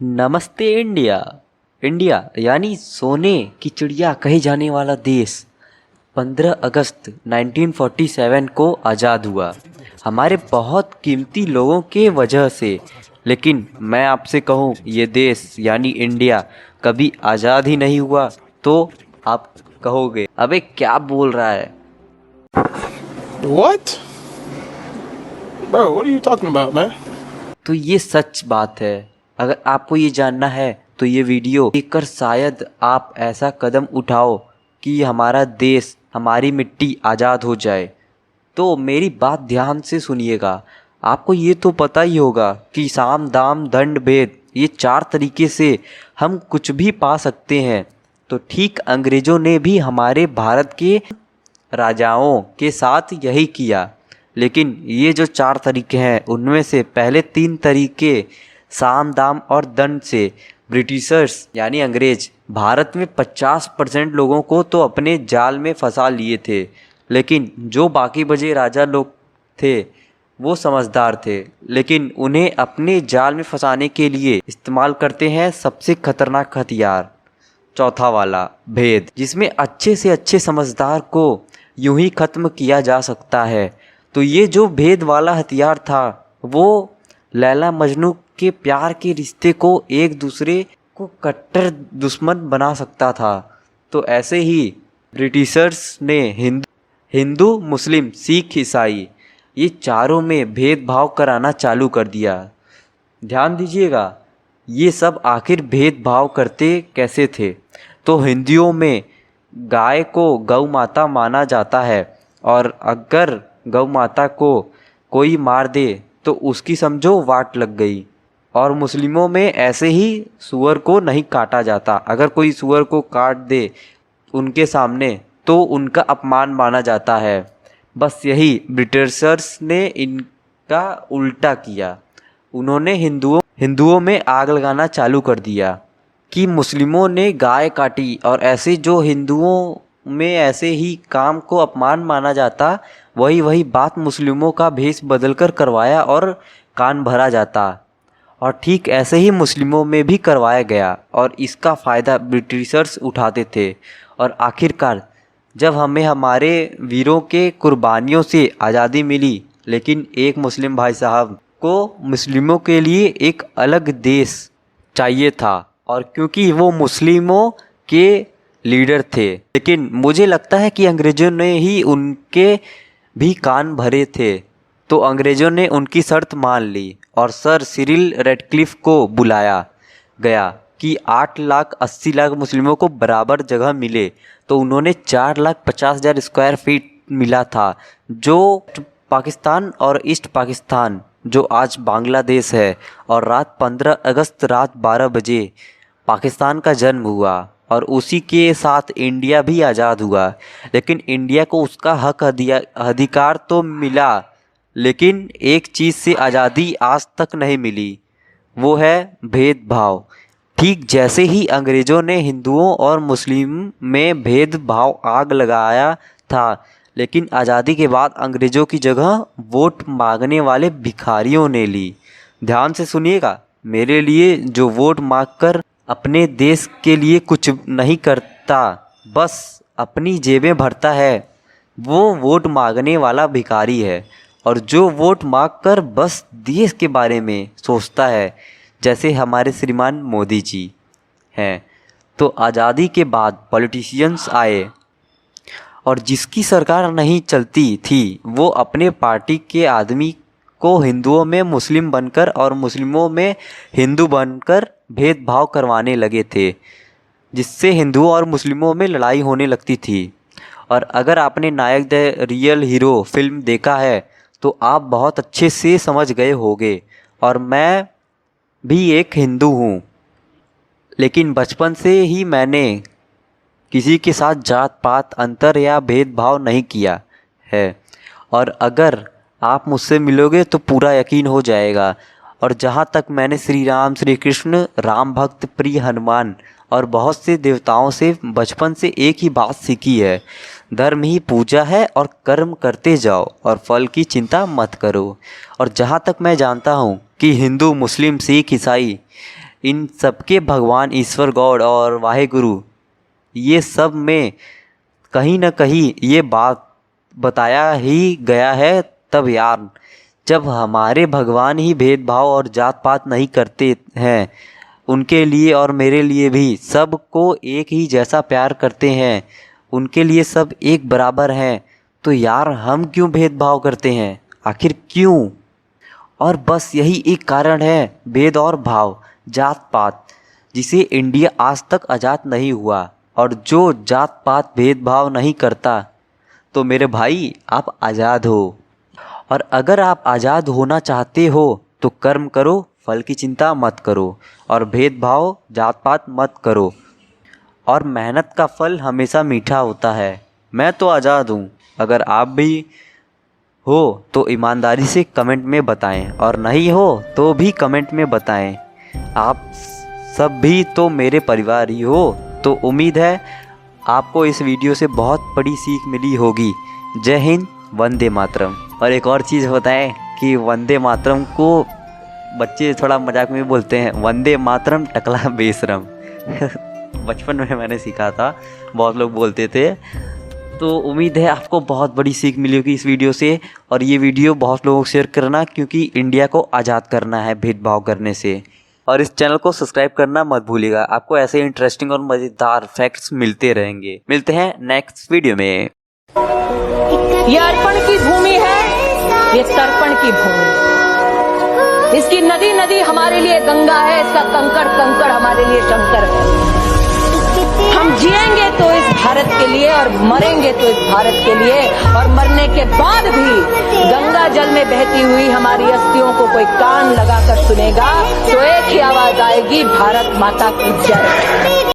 नमस्ते India. India यानी सोने की चिड़िया कहे जाने वाला देश 15 अगस्त 1947 को आज़ाद हुआ हमारे बहुत कीमती लोगों के वजह से। लेकिन मैं आपसे कहूँ ये देश यानी इंडिया कभी आज़ाद ही नहीं हुआ तो आप कहोगे अबे क्या बोल रहा है। What? Bro, what are you talking about, man? तो ये सच बात है। अगर आपको ये जानना है तो ये वीडियो देखकर शायद आप ऐसा कदम उठाओ कि हमारा देश हमारी मिट्टी आज़ाद हो जाए। तो मेरी बात ध्यान से सुनिएगा। आपको ये तो पता ही होगा कि साम दाम दंड भेद ये 4 तरीके से हम कुछ भी पा सकते हैं। तो ठीक अंग्रेज़ों ने भी हमारे भारत के राजाओं के साथ यही किया। लेकिन ये जो 4 तरीके हैं उनमें से पहले 3 तरीके साम दाम और दंड से ब्रिटिशर्स यानी अंग्रेज भारत में 50% लोगों को तो अपने जाल में फंसा लिए थे। लेकिन जो बाकी बचे राजा लोग थे वो समझदार थे, लेकिन उन्हें अपने जाल में फंसाने के लिए इस्तेमाल करते हैं सबसे खतरनाक हथियार, चौथा वाला भेद, जिसमें अच्छे से अच्छे समझदार को यूं ही ख़त्म किया जा सकता है। तो ये जो भेद वाला हथियार था वो लैला मजनू के प्यार के रिश्ते को एक दूसरे को कट्टर दुश्मन बना सकता था। तो ऐसे ही ब्रिटिशर्स ने हिंदू मुस्लिम सिख ईसाई ये चारों में भेदभाव कराना चालू कर दिया। ध्यान दीजिएगा ये सब आखिर भेदभाव करते कैसे थे। तो हिंदुओं में गाय को गौ माता माना जाता है और अगर गौ माता को कोई मार दे तो उसकी समझो वाट लग गई। और मुस्लिमों में ऐसे ही सूअर को नहीं काटा जाता, अगर कोई सूअर को काट दे उनके सामने तो उनका अपमान माना जाता है। बस यही ब्रिटिशर्स ने इनका उल्टा किया। उन्होंने हिंदुओं में आग लगाना चालू कर दिया कि मुस्लिमों ने गाय काटी और ऐसे जो हिंदुओं में ऐसे ही काम को अपमान माना जाता वही बात मुस्लिमों का भेष बदलकर करवाया और कान भरा जाता। और ठीक ऐसे ही मुस्लिमों में भी करवाया गया और इसका फ़ायदा ब्रिटिशर्स उठाते थे। और आखिरकार जब हमें हमारे वीरों के कुर्बानियों से आज़ादी मिली, लेकिन एक मुस्लिम भाई साहब को मुस्लिमों के लिए एक अलग देश चाहिए था और क्योंकि वो मुस्लिमों के लीडर थे। लेकिन मुझे लगता है कि अंग्रेज़ों ने ही उनके भी कान भरे थे, तो अंग्रेज़ों ने उनकी शर्त मान ली और सर सिरिल रेडक्लिफ को बुलाया गया कि 8,80,00,000 मुस्लिमों को बराबर जगह मिले। तो उन्होंने 4,50,000 स्क्वायर फीट मिला था, जो पाकिस्तान और ईस्ट पाकिस्तान जो आज बांग्लादेश है। और रात 15 अगस्त रात 12 बजे पाकिस्तान का जन्म हुआ और उसी के साथ इंडिया भी आज़ाद हुआ। लेकिन इंडिया को उसका हक अधिकार तो मिला, लेकिन एक चीज़ से आज़ादी आज तक नहीं मिली, वो है भेदभाव। ठीक जैसे ही अंग्रेज़ों ने हिंदुओं और मुस्लिम में भेदभाव आग लगाया था, लेकिन आज़ादी के बाद अंग्रेज़ों की जगह वोट मांगने वाले भिखारियों ने ली। ध्यान से सुनिएगा, मेरे लिए जो वोट मांगकर अपने देश के लिए कुछ नहीं करता, बस अपनी जेबें भरता है, वो वोट मांगने वाला भिखारी है। और जो वोट मांगकर बस देश के बारे में सोचता है, जैसे हमारे श्रीमान मोदी जी हैं। तो आज़ादी के बाद पॉलिटिशियंस आए और जिसकी सरकार नहीं चलती थी वो अपने पार्टी के आदमी को हिंदुओं में मुस्लिम बनकर और मुस्लिमों में हिंदू बनकर भेदभाव करवाने लगे थे, जिससे हिंदुओं और मुस्लिमों में लड़ाई होने लगती थी। और अगर आपने नायक द रियल हीरो फिल्म देखा है तो आप बहुत अच्छे से समझ गए होंगे। और मैं भी एक हिंदू हूँ, लेकिन बचपन से ही मैंने किसी के साथ जात पात अंतर या भेदभाव नहीं किया है। और अगर आप मुझसे मिलोगे तो पूरा यकीन हो जाएगा। और जहाँ तक मैंने श्री राम, श्री कृष्ण, राम भक्त, प्रिय हनुमान और बहुत से देवताओं से बचपन से एक ही बात सीखी है, धर्म ही पूजा है और कर्म करते जाओ और फल की चिंता मत करो। और जहाँ तक मैं जानता हूँ कि हिंदू, मुस्लिम, सिख, ईसाई इन सबके भगवान ईश्वर गॉड और वाहेगुरु ये सब में कहीं ना कहीं ये बात बताया ही गया है। तब यार जब हमारे भगवान ही भेदभाव और जात पात नहीं करते हैं, उनके लिए और मेरे लिए भी सबको एक ही जैसा प्यार करते हैं, उनके लिए सब एक बराबर हैं, तो यार हम क्यों भेदभाव करते हैं, आखिर क्यों? और बस यही एक कारण है, भेद और भाव, जात पात, जिसे इंडिया आज तक आज़ाद नहीं हुआ। और जो जात पात भेदभाव नहीं करता तो मेरे भाई आप आज़ाद हो। और अगर आप आज़ाद होना चाहते हो तो कर्म करो, फल की चिंता मत करो, और भेदभाव जात पात मत करो, और मेहनत का फल हमेशा मीठा होता है। मैं तो आज़ाद हूँ, अगर आप भी हो तो ईमानदारी से कमेंट में बताएं, और नहीं हो तो भी कमेंट में बताएं। आप सब भी तो मेरे परिवार ही हो, तो उम्मीद है आपको इस वीडियो से बहुत बड़ी सीख मिली होगी। जय हिंद, वंदे मातरम। और एक और चीज़ बताएं कि वंदे मातरम को बच्चे थोड़ा मजाक में बोलते हैं, वंदे मातरम टकला बेशरम। बचपन में मैंने सीखा था, बहुत लोग बोलते थे। तो उम्मीद है आपको बहुत बड़ी सीख मिली होगी इस वीडियो से, और ये वीडियो बहुत लोगों को शेयर करना, क्योंकि इंडिया को आज़ाद करना है भेदभाव करने से। और इस चैनल को सब्सक्राइब करना मत भूलिएगा, आपको ऐसे इंटरेस्टिंग और मज़ेदार फैक्ट्स मिलते रहेंगे। मिलते हैं नेक्स्ट वीडियो में। ये अर्पण की भूमि है, ये तर्पण की भूमि। इसकी नदी नदी हमारे लिए गंगा है, इसका कंकड़ कंकड़ हमारे लिए शंकर है। हम जिएंगे तो इस भारत के लिए, और मरेंगे तो इस भारत के लिए, और मरने के बाद भी गंगा जल में बहती हुई हमारी अस्थियों को कोई कान लगाकर सुनेगा तो एक ही आवाज आएगी, भारत माता की जय।